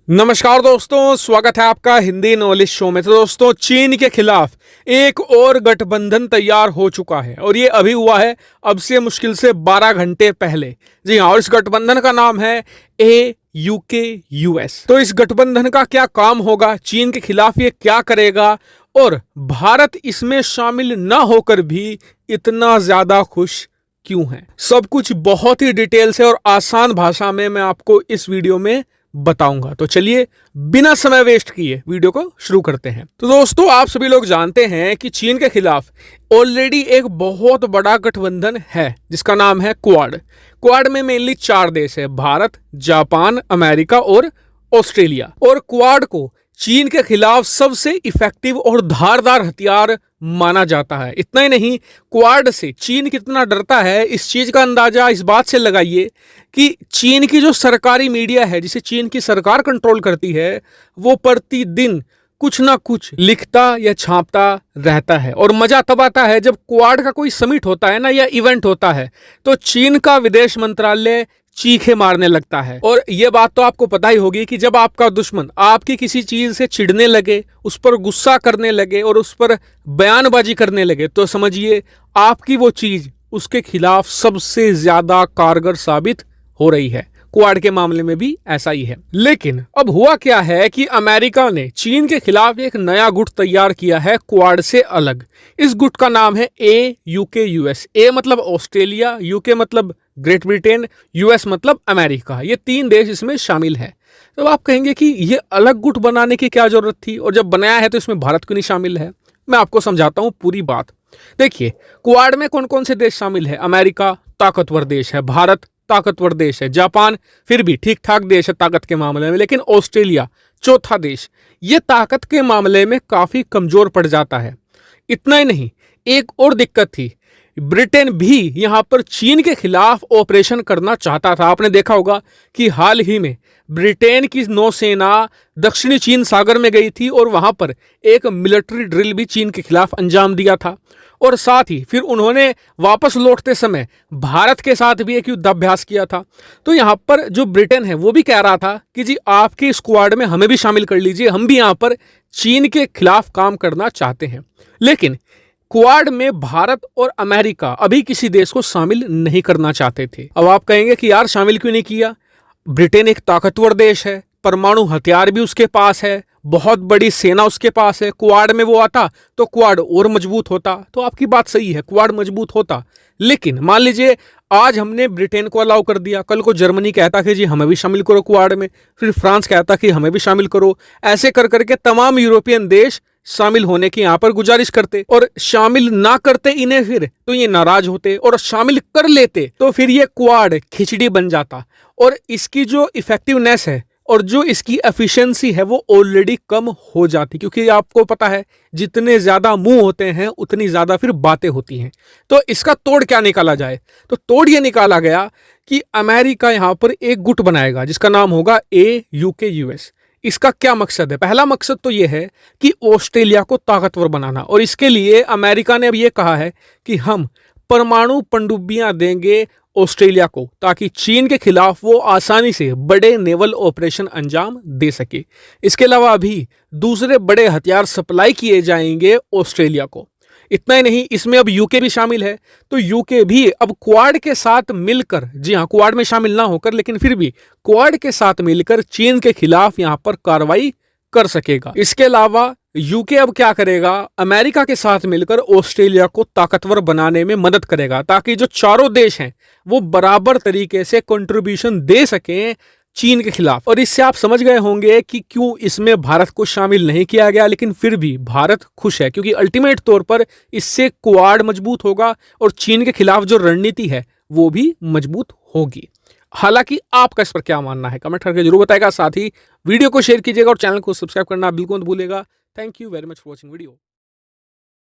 नमस्कार दोस्तों, स्वागत है आपका हिंदी नॉलेज शो में। तो दोस्तों, चीन के खिलाफ एक और गठबंधन तैयार हो चुका है और ये अभी हुआ है, अब से मुश्किल से 12 घंटे पहले। जी हाँ, और इस गठबंधन का नाम है AUKUS। तो इस गठबंधन का क्या काम होगा, चीन के खिलाफ ये क्या करेगा और भारत इसमें शामिल न होकर भी इतना ज्यादा खुश क्यों है, सब कुछ बहुत ही डिटेल से और आसान भाषा में मैं आपको इस वीडियो में बताऊंगा। तो चलिए बिना समय वेस्ट किए वीडियो को शुरू करते हैं। तो दोस्तों, आप सभी लोग जानते हैं कि चीन के खिलाफ ऑलरेडी एक बहुत बड़ा गठबंधन है जिसका नाम है क्वाड। क्वाड में मेनली 4 देश है, भारत, जापान, अमेरिका और ऑस्ट्रेलिया। और क्वाड को चीन के खिलाफ सबसे इफेक्टिव और धारदार हथियार माना जाता है। इतना ही नहीं, क्वाड से चीन कितना डरता है इस चीज का अंदाजा इस बात से लगाइए कि चीन की जो सरकारी मीडिया है, जिसे चीन की सरकार कंट्रोल करती है, वो प्रतिदिन कुछ ना कुछ लिखता या छापता रहता है। और मजा तब आता है जब क्वाड का कोई समिट होता है ना, या इवेंट होता है, तो चीन का विदेश मंत्रालय चीखे मारने लगता है। और यह बात तो आपको पता ही होगी कि जब आपका दुश्मन आपकी किसी चीज से चिढ़ने लगे, उस पर गुस्सा करने लगे और उस पर बयानबाजी करने लगे, तो समझिए आपकी वो चीज उसके खिलाफ सबसे ज्यादा कारगर साबित हो रही है। क्वाड के मामले में भी ऐसा ही है। लेकिन अब हुआ क्या है कि अमेरिका ने चीन के खिलाफ एक नया गुट तैयार किया है क्वाड से अलग। इस गुट का नाम है AUKUS। ए मतलब ऑस्ट्रेलिया, यूके मतलब ग्रेट ब्रिटेन, यूएस मतलब अमेरिका। ये 3 देश इसमें शामिल है। तो आप कहेंगे कि ये अलग गुट बनाने की क्या जरूरत थी, और जब बनाया है तो इसमें भारत क्यों नहीं शामिल है। मैं आपको समझाता हूं पूरी बात। देखिए, क्वाड में कौन कौन से देश शामिल है। अमेरिका ताकतवर देश है, भारत ताकतवर देश है, जापान फिर भी ठीक ठाक देश है ताकत के मामले में, लेकिन ऑस्ट्रेलिया चौथा देश, ये ताकत के मामले में काफी कमजोर पड़ जाता है। इतना ही नहीं, एक और दिक्कत थी, ब्रिटेन भी यहां पर चीन के खिलाफ ऑपरेशन करना चाहता था। आपने देखा होगा कि हाल ही में ब्रिटेन की नौसेना दक्षिणी चीन सागर में गई थी और वहां पर एक मिलिट्री ड्रिल भी चीन के खिलाफ अंजाम दिया था। और साथ ही फिर उन्होंने वापस लौटते समय भारत के साथ भी एक युद्धाभ्यास किया था। तो यहां पर जो ब्रिटेन है वो भी कह रहा था कि जी आपके स्क्वाड में हमें भी शामिल कर लीजिए, हम भी यहां पर चीन के खिलाफ काम करना चाहते हैं। लेकिन क्वाड में भारत और अमेरिका अभी किसी देश को शामिल नहीं करना चाहते थे। अब आप कहेंगे कि यार शामिल क्यों नहीं किया। ब्रिटेन एक ताकतवर देश है, परमाणु हथियार भी उसके पास है, बहुत बड़ी सेना उसके पास है। क्वाड में वो आता तो क्वाड और मजबूत होता। तो आपकी बात सही है, क्वाड मजबूत होता। लेकिन मान लीजिए आज हमने ब्रिटेन को अलाउ कर दिया, कल को जर्मनी कहता कि जी हमें भी शामिल करो क्वाड में, फिर फ्रांस कहता कि हमें भी शामिल करो। ऐसे कर करके तमाम यूरोपियन देश शामिल होने की यहां पर गुजारिश करते, और शामिल ना करते इन्हें फिर तो ये नाराज होते, और शामिल कर लेते तो फिर ये क्वाड खिचड़ी बन जाता। और इसकी जो इफेक्टिवनेस है और जो इसकी एफिशिएंसी है वो ऑलरेडी कम हो जाती, क्योंकि आपको पता है जितने ज्यादा मुंह होते हैं उतनी ज्यादा फिर बातें होती हैं। तो इसका तोड़ क्या निकाला जाए, तो तोड़ ये निकाला गया कि अमेरिका यहां पर एक गुट बनाएगा जिसका नाम होगा AUKUS। इसका क्या मकसद है। पहला मकसद तो यह है कि ऑस्ट्रेलिया को ताकतवर बनाना, और इसके लिए अमेरिका ने अब यह कहा है कि हम परमाणु पनडुब्बियां देंगे ऑस्ट्रेलिया को, ताकि चीन के खिलाफ वो आसानी से बड़े नेवल ऑपरेशन अंजाम दे सके। इसके अलावा अभी दूसरे बड़े हथियार सप्लाई किए जाएंगे ऑस्ट्रेलिया को। इतना ही नहीं, इसमें अब यूके भी शामिल है। तो यूके भी अब क्वाड के साथ मिलकर, जी हाँ क्वाड में शामिल ना होकर लेकिन फिर भी क्वाड के साथ मिलकर चीन के खिलाफ यहां पर कार्रवाई कर सकेगा। इसके अलावा यूके अब क्या करेगा, अमेरिका के साथ मिलकर ऑस्ट्रेलिया को ताकतवर बनाने में मदद करेगा, ताकि जो चारों देश हैं वो बराबर तरीके से कंट्रीब्यूशन दे सकें चीन के खिलाफ। और इससे आप समझ गए होंगे कि क्यों इसमें भारत को शामिल नहीं किया गया, लेकिन फिर भी भारत खुश है, क्योंकि अल्टीमेट तौर पर इससे क्वाड मजबूत होगा और चीन के खिलाफ जो रणनीति है वो भी मजबूत होगी। हालांकि आपका इस पर क्या मानना है कमेंट करके जरूर बताएगा। साथ ही वीडियो को शेयर कीजिएगा और चैनल को सब्सक्राइब करना बिल्कुल मत भूलिएगा। Thank you very much for watching video.